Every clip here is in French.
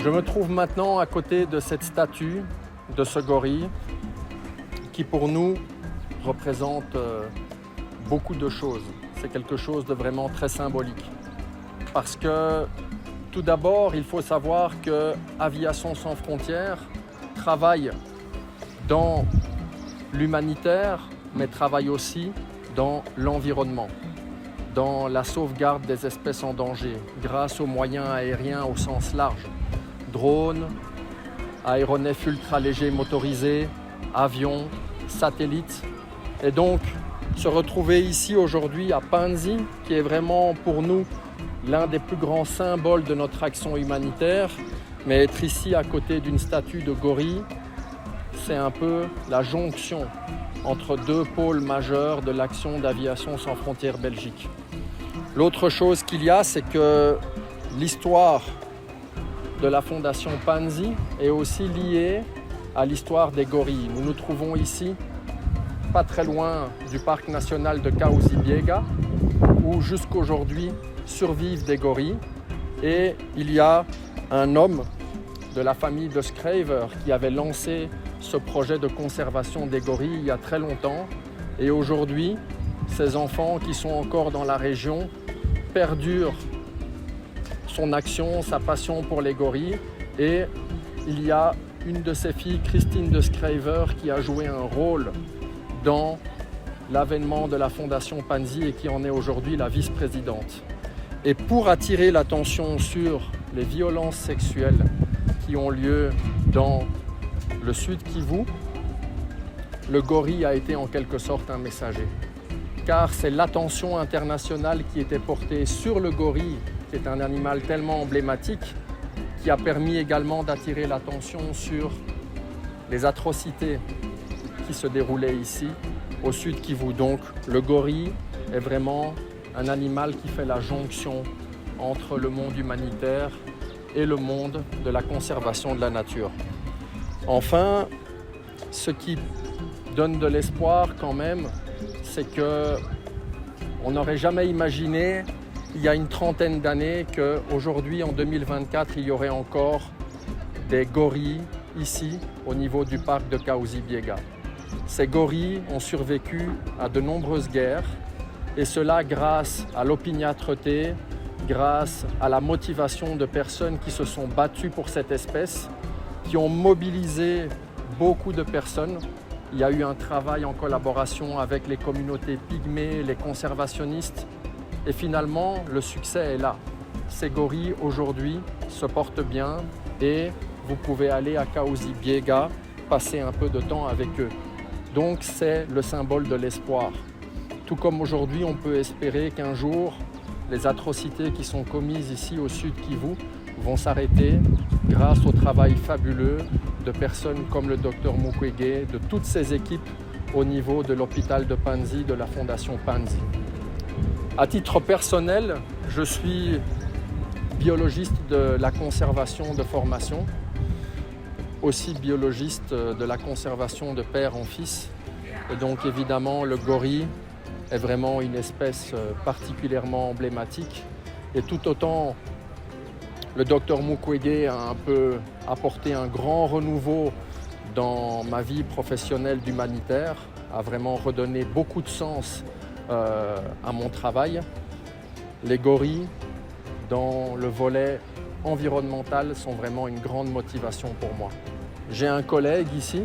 Je me trouve maintenant à côté de cette statue de ce gorille qui pour nous représente beaucoup de choses. C'est quelque chose de vraiment très symbolique. Parce que tout d'abord, il faut savoir que Aviation sans frontières travaille dans l'humanitaire, mais travaille aussi dans l'environnement, dans la sauvegarde des espèces en danger, grâce aux moyens aériens au sens large. Drones, aéronefs ultra-légers motorisés, avions, satellites. Et donc, se retrouver ici aujourd'hui à Panzi, qui est vraiment pour nous l'un des plus grands symboles de notre action humanitaire, mais être ici à côté d'une statue de gorille, c'est un peu la jonction entre deux pôles majeurs de l'action d'Aviation sans frontières Belgique. L'autre chose qu'il y a, c'est que l'histoire de la Fondation Panzi est aussi liée à l'histoire des gorilles. Nous nous trouvons ici, pas très loin du parc national de Kahuzi-Biega, où jusqu'aujourd'hui survivent des gorilles. Et il y a un homme de la famille de Schrijver qui avait lancé ce projet de conservation des gorilles il y a très longtemps. Et aujourd'hui, ces enfants qui sont encore dans la région perdurent son action, sa passion pour les gorilles. Et il y a une de ses filles, Christine de Schrijver, qui a joué un rôle dans l'avènement de la Fondation Panzi et qui en est aujourd'hui la vice-présidente. Et pour attirer l'attention sur les violences sexuelles qui ont lieu dans le Sud Kivu, le gorille a été en quelque sorte un messager. Car c'est l'attention internationale qui était portée sur le gorille, qui est un animal tellement emblématique, qui a permis également d'attirer l'attention sur les atrocités qui se déroulaient ici, au Sud Kivu. Donc le gorille est vraiment un animal qui fait la jonction entre le monde humanitaire et le monde de la conservation de la nature. Enfin, ce qui donne de l'espoir quand même, c'est qu'on n'aurait jamais imaginé, il y a une trentaine d'années, qu'aujourd'hui, en 2024, il y aurait encore des gorilles ici, au niveau du parc de Kahuzi-Biega. Ces gorilles ont survécu à de nombreuses guerres, et cela grâce à l'opiniâtreté, grâce à la motivation de personnes qui se sont battues pour cette espèce, qui ont mobilisé beaucoup de personnes. Il y a eu un travail en collaboration avec les communautés pygmées, les conservationnistes, et finalement, le succès est là. Ces gorilles, aujourd'hui, se portent bien et vous pouvez aller à Kahuzi-Biega, passer un peu de temps avec eux. Donc, c'est le symbole de l'espoir. Tout comme aujourd'hui, on peut espérer qu'un jour, les atrocités qui sont commises ici au Sud Kivu vont s'arrêter grâce au travail fabuleux de personnes comme le Dr Mukwege, de toutes ces équipes au niveau de l'hôpital de Panzi, de la Fondation Panzi. À titre personnel, je suis biologiste de la conservation de formation, aussi biologiste de la conservation de père en fils. Et donc évidemment, le gorille est vraiment une espèce particulièrement emblématique. Et tout autant le Dr Mukwege a un peu apporté un grand renouveau dans ma vie professionnelle d'humanitaire, a vraiment redonné beaucoup de sens à mon travail. Les gorilles, dans le volet environnemental, sont vraiment une grande motivation pour moi. J'ai un collègue ici,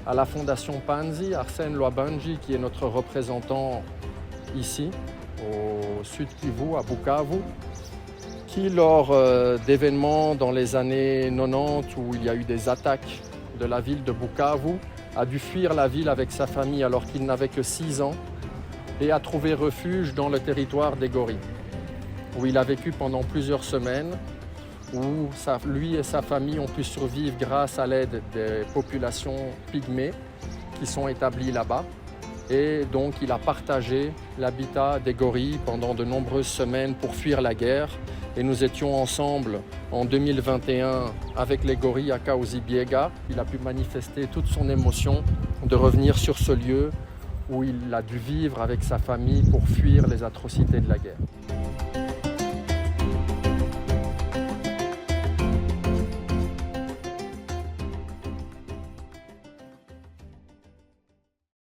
à la Fondation Panzi, Arsène Lwabanji, qui est notre représentant ici, au Sud Kivu, à Bukavu, qui, lors d'événements dans les années 90 où il y a eu des attaques de la ville de Bukavu, a dû fuir la ville avec sa famille alors qu'il n'avait que 6 ans et a trouvé refuge dans le territoire des gorilles, où il a vécu pendant plusieurs semaines, où lui et sa famille ont pu survivre grâce à l'aide des populations pygmées qui sont établies là-bas. Et donc il a partagé l'habitat des gorilles pendant de nombreuses semaines pour fuir la guerre. Et nous étions ensemble en 2021 avec les gorilles à Kahuzi-Biega. Il a pu manifester toute son émotion de revenir sur ce lieu où il a dû vivre avec sa famille pour fuir les atrocités de la guerre.